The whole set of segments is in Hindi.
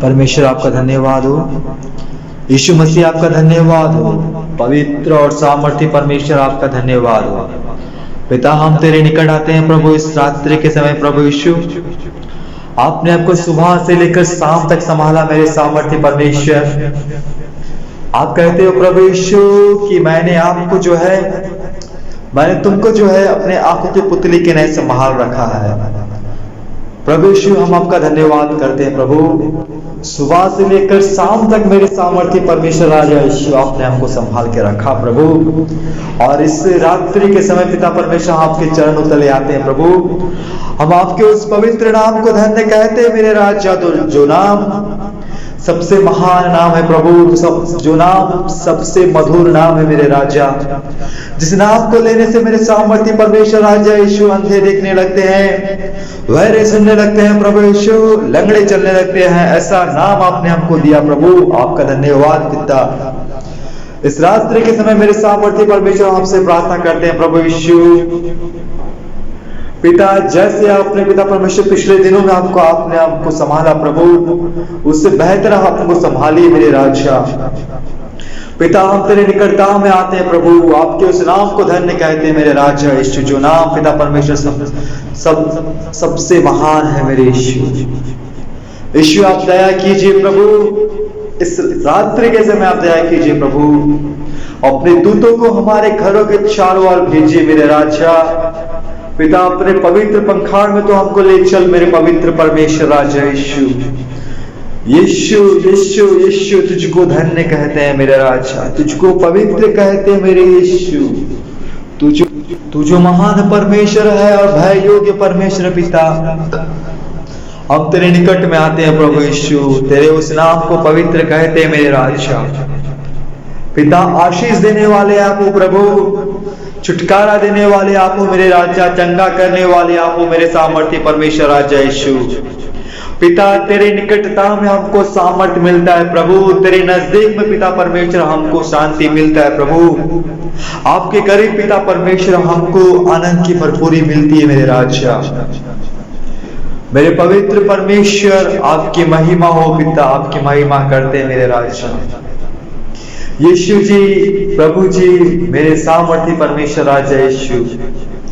परमेश्वर आपका धन्यवाद हो। यीशु मसीह आपका धन्यवाद हो। पवित्र और सामर्थ्य परमेश्वर आपका धन्यवाद हो। पिता, हम तेरे निकट आते हैं प्रभु इस रात्रि के समय। प्रभु यीशु, आपने आपको सुबह से लेकर शाम तक संभाला मेरे सामर्थ्य परमेश्वर। आप कहते हो प्रभु यीशु कि मैंने तुमको जो है अपने आंखों की पुतली के नए संभाल रखा है। प्रभु यीशु, हम आपका धन्यवाद करते हैं प्रभु। सुबह से लेकर शाम तक मेरे सामर्थ्य परमेश्वर राजा यीशु आपने हमको संभाल के रखा प्रभु। और इस रात्रि के समय पिता परमेश्वर आपके चरणों तले आते हैं प्रभु। हम आपके उस पवित्र नाम को धन्य कहते हैं मेरे राजा। जो नाम सबसे महान नाम है प्रभु, जो नाम सबसे मधुर नाम है मेरे राजा, जिस नाम को लेने से मेरे सामर्थ्य परमेश्वर राजा यीशु अंधे देखने लगते हैं, बहरे सुनने लगते हैं प्रभु यीशु, लंगड़े चलने लगते हैं। ऐसा नाम आपने हमको दिया प्रभु। आपका धन्यवाद पिता। इस रात्रि के समय मेरे सामर्थ्य परमेश्वर आपसे प्रार्थना करते हैं प्रभु यीशु। पिता, जैसे आपने पिता परमेश्वर पिछले दिनों में आपने हमको संभाला प्रभु, उससे बेहतर आप हमको संभालिए मेरे राजा। पिता, हम तेरे निकटता में आते हैं प्रभु। आपके उस नाम को धन्य कहते हैं मेरे राजा यीशु, जो नाम पिता परमेश्वर सबसे महान है मेरे यीशु। यीशु, आप दया कीजिए प्रभु। इस रात्रि के समय आप दया कीजिए प्रभु। अपने दूतों को हमारे घरों के चारों ओर भेजिए मेरे राजा। पिता, अपने पवित्र पंखाड़ में तो हमको ले चल मेरे पवित्र परमेश्वर राजा यीशु। यीशु यीशु यीशु, तुझको धन्य कहते हैं मेरे राजा, तुझको पवित्र कहते हैं मेरे यीशु। तू जो महान परमेश्वर है और भय योग्य परमेश्वर पिता, हम तेरे निकट में आते हैं प्रभु यीशु। तेरे उस नाम को पवित्र कहते हैं मेरे राजा। पिता, आशीष देने वाले आप हो प्रभु, छुटकारा देने वाले आप हो मेरे राजा, चंगा करने वाले आप हो मेरे सामर्थ्य परमेश्वर राजा यीशु। पिता, तेरे निकटता में हमको सामर्थ्य मिलता है प्रभु। तेरे नजदीक में पिता परमेश्वर हमको शांति मिलता है प्रभु। आपके करीब पिता परमेश्वर हमको आनंद की भरपूरी मिलती है मेरे राजा। मेरे पवित्र परमेश्वर, आपकी महिमा हो पिता, आपकी महिमा करते हैं मेरे राजा यीशु जी। प्रभु जी, मेरे सामर्थ्य परमेश्वर राजा यीशु,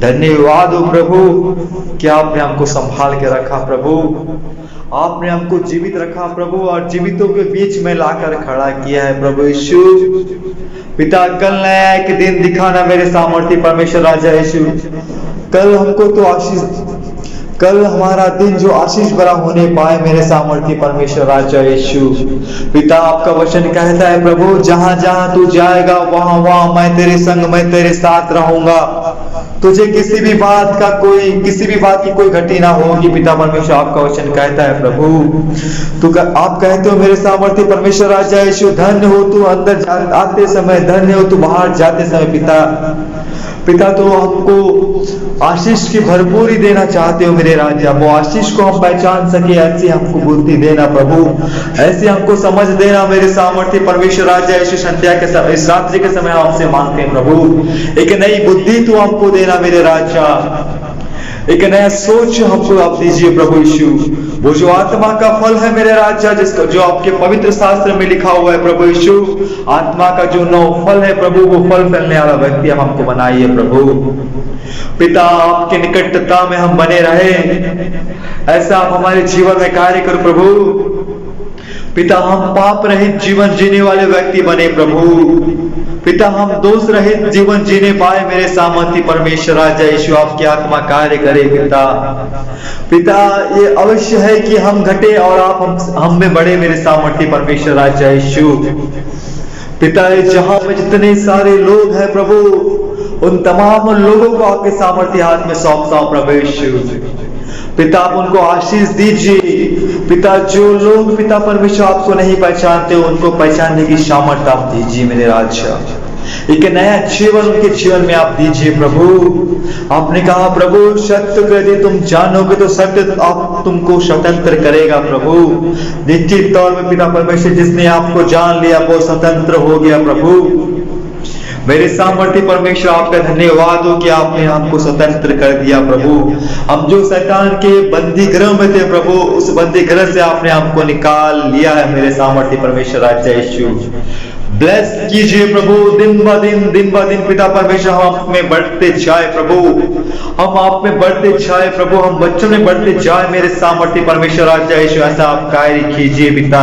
धन्यवाद हो प्रभु कि आपने हमको संभाल के रखा प्रभु। आपने हमको जीवित रखा प्रभु और जीवितों के बीच में लाकर खड़ा किया है प्रभु यीशु। पिता, कल नया एक दिन दिखाना मेरे सामर्थ्य परमेश्वर राजा यीशु। कल हमको तो कल हमारा दिन जो आशीष भरा होने पाए मेरे सामर्थ्य परमेश्वर राजा यीशु। पिता, आपका वचन कहता है प्रभु, जहां जहां तू जाएगा वहां वहां मैं तेरे संग, मैं तेरे साथ रहूंगा। तुझे किसी भी बात की कोई घटी ना होगी पिता परमेश्वर, आपका वचन कहता है प्रभु। आप कहते हो मेरे सामर्थ्य परमेश्वर राजा यीशु, धन्य हो तू अंदर आते समय, धन्य हो तू बाहर जाते समय पिता, तो हमको आशीष की भरपूरी देना चाहते हो मेरे राजा। वो आशीष को हम पहचान सके ऐसी हमको बुद्धि देना प्रभु, ऐसी हमको समझ देना मेरे सामर्थ्य परमेश्वर राजा यीशु। संध्या के इस रात्रि के समय हमसे मांगते हैं प्रभु, एक नई बुद्धि तो हमको देना मेरे राजा, एक नया सोच हमको आप दीजिए प्रभु यीशु। वो जो आत्मा का फल है मेरे राजा, जिसका जो आपके पवित्र शास्त्र में लिखा हुआ है प्रभु यीशु, आत्मा का जो 9 फल है प्रभु, वो फल फैलने वाला व्यक्ति हम हमको बनाइए प्रभु। पिता, आपके निकटता में हम बने रहे, ऐसा आप हमारे जीवन में कार्य करो प्रभु। पिता, हम पाप रहित जीवन जीने वाले व्यक्ति बने प्रभु। पिता, हम दोष रहित जीवन जीने पाए मेरे सामर्थ्य परमेश्वर राजा यीशु। आपकी आत्मा कार्य करे पिता, ये अवश्य है कि हम घटे और आप हम में बढ़े मेरे सामर्थ्य परमेश्वर राजा यीशु। पिता, जहां में जितने सारे लोग हैं प्रभु, उन तमाम लोगों को आपके सामर्थ्य हाथ में सौंपता हूं प्रभु यीशु। पिता, आप उनको आशीष दीजिए पिता। जो लोग पिता परमेश्वर आपको नहीं पहचानते, उनको पहचानने की सामर्थ्य आप दीजिए मेरे राजा। एक नया जीवन उनके जीवन में आप दीजिए प्रभु। आपने कहा प्रभु, सत्य को यदि तुम जानोगे तो सत्य आप तुमको स्वतंत्र करेगा प्रभु। निश्चित तौर में पिता परमेश्वर, जिसने आपको जान लिया वो स्वतंत्र हो गया प्रभु। मेरे सामर्थ्य परमेश्वर आपका धन्यवाद हो कि आपने हमको स्वतंत्र कर दिया प्रभु। हम जो शैतान के बंदी गृह में थे प्रभु, उस बंदी गृह से आपने हमको निकाल लिया है मेरे सामर्थ्य परमेश्वर राजा यीशु। ब्लेस कीजिए प्रभु, दिन ब दिन पिता परमेश्वर हम आप में बढ़ते जाए प्रभु, हम आप में बढ़ते जाए प्रभु, हम बच्चों में बढ़ते जाए मेरे सामर्थ्य परमेश्वर राजा यीशु। ऐसा आप कार्य कीजिए पिता,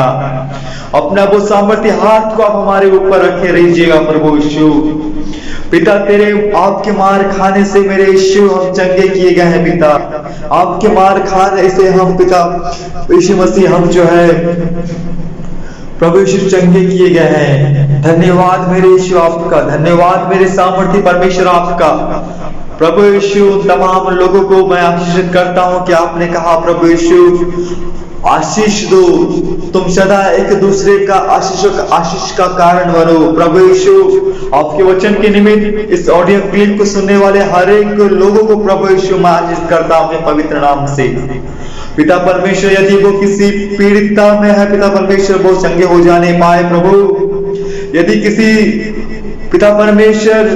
अपना वो सामर्थ्य हाथ को आप हमारे ऊपर रखे रहिएगा प्रभु यीशु। पिता तेरे आपके मार खाने से मेरे यीशु हम चंगे किए गए हैं पिता, आपके मार खाने से हम पिता यीशु मसीह हम जो है प्रभु यीशु चंगे किए गए हैं। धन्यवाद मेरे यीशु आपका, धन्यवाद मेरे सामर्थ्य परमेश्वर आपका। प्रभु यीशु तमाम लोगों को मैं आशीषित करता हूं कि आपने कहा प्रभु यीशु आशीष दो, तुम सदा एक दूसरे का आशीष का कारण बनो। प्रभु यीशु आपके वचन के निमित्त इस ऑडियो क्लिप को सुनने वाले हर एक लोगों को प्रभु यीशु मैं आशीष करता हूं अपने पवित्र नाम से। पिता परमेश्वर यदि वो किसी पीड़ितता में है पिता परमेश्वर वो चंगे हो जाने पाए प्रभु। यदि किसी पिता परमेश्वर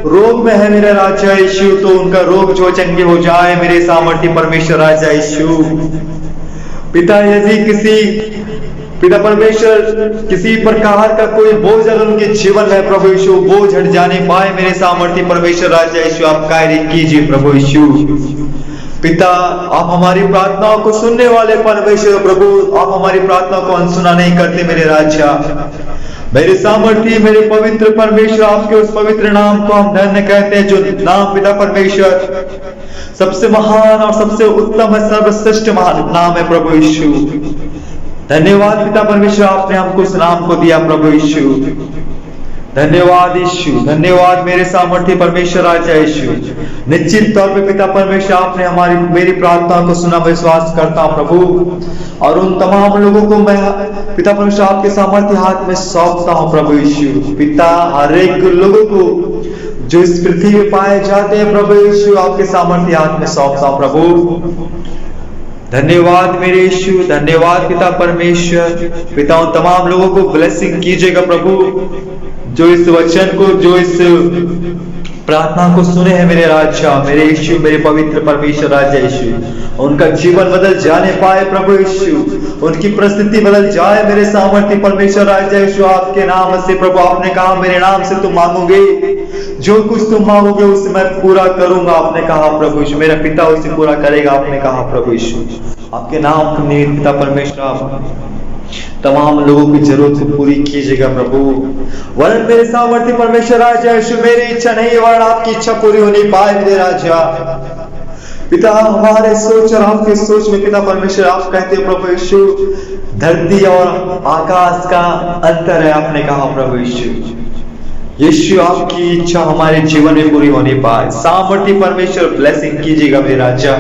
रोग में है मेरा राजा यीशु तो उनका रोग जो चंगे हो जाए मेरे सामर्थ्य परमेश्वर राजा यीशु। पिता यदि किसी पिता परमेश्वर किसी प्रकार का कोई बोझ अगर उनके जीवन में प्रभु यीशु बोझ हट जाने पाए मेरे सामर्थ्य परमेश्वर राजा यीशु आप कार्य कीजिए प्रभु यीशु। पिता आप हमारी प्रार्थनाओं को सुनने वाले परमेश्वर प्रभु, आप हमारी प्रार्थनाओं को अनसुना नहीं करते मेरे राजा। मेरे सामर्थ्य मेरे पवित्र परमेश्वर आपके उस पवित्र नाम को हम धन्य कहते हैं जो नाम पिता परमेश्वर सबसे महान और सबसे उत्तम है, सर्वश्रेष्ठ महान नाम है प्रभु यीशु। धन्यवाद पिता परमेश्वर आपने हमको उस नाम को दिया प्रभु यीशु। धन्यवाद यीशु, धन्यवाद मेरे सामर्थ्य परमेश्वर राजा यीशु। निश्चित तौर पे पिता परमेश्वर आपने हमारी मेरी प्रार्थना को सुना, विश्वास करता हूं प्रभु। और उन तमाम लोगों को मैं पिता परमेश्वर आपके सामर्थ्य हाथ में सौंपता हूं प्रभु यीशु। पिता हर एक लोगों को जो इस पृथ्वी में पाए जाते हैं प्रभु यीशु आपके सामर्थ्य हाथ में सौंपता हूं प्रभु। धन्यवाद मेरे यीशु, धन्यवाद पिता परमेश्वर। पिता उन तमाम लोगों को ब्लेसिंग कीजिएगा प्रभु जो इस वचन को जो इस प्रार्थना को सुने हैं मेरे राजा मेरे यीशु मेरे पवित्र परमेश्वर राजा यीशु। उनका जीवन बदल जाने पाए प्रभु यीशु, उनकी परिस्थिति बदल जाए मेरे सामर्थ्य परमेश्वर राजा यीशु आपके नाम से प्रभु। आपने कहा मेरे नाम से तुम मांगोगे, जो कुछ तुम मांगोगे उसे मैं पूरा करूंगा आपने कहा प्रभु यीशु। मेरा पिता उसे पूरा करेगा आपने कहा प्रभु यीशु। आपके नाम के निमित्त पिता परमेश्वर आप तमाम लोगों की जरूरत को पूरी कीजिएगा प्रभु। वरन मेरे सामर्थ्य परमेश्वर राजा यीशु मेरी इच्छा नहीं है वरन आपकी इच्छा पूरी होनी पाए मेरे राजा। पिता हमारे सोच और आपके सोच में पिता परमेश्वर आप कहते हैं प्रभु यीशु धरती और आकाश का अंतर है आपने कहा प्रभु यीशु। यीशु आपकी इच्छा हमारे जीवन में पूरी होनी पाए। सामर्थ्य परमेश्वर ब्लेसिंग कीजिएगा मेरे राजा।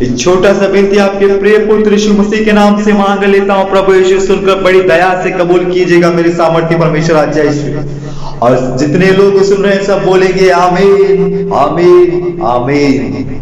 एक छोटा सा विनती आपके प्रिय पुत्र यीशु मसीह के नाम से मांग लेता हूं प्रभु यीशु, सुनकर बड़ी दया से कबूल कीजिएगा मेरे सामर्थ्य परमेश्वर राजा यीशु। और जितने लोग सुन रहे हैं सब बोलेंगे आमीन आमीन आमीन।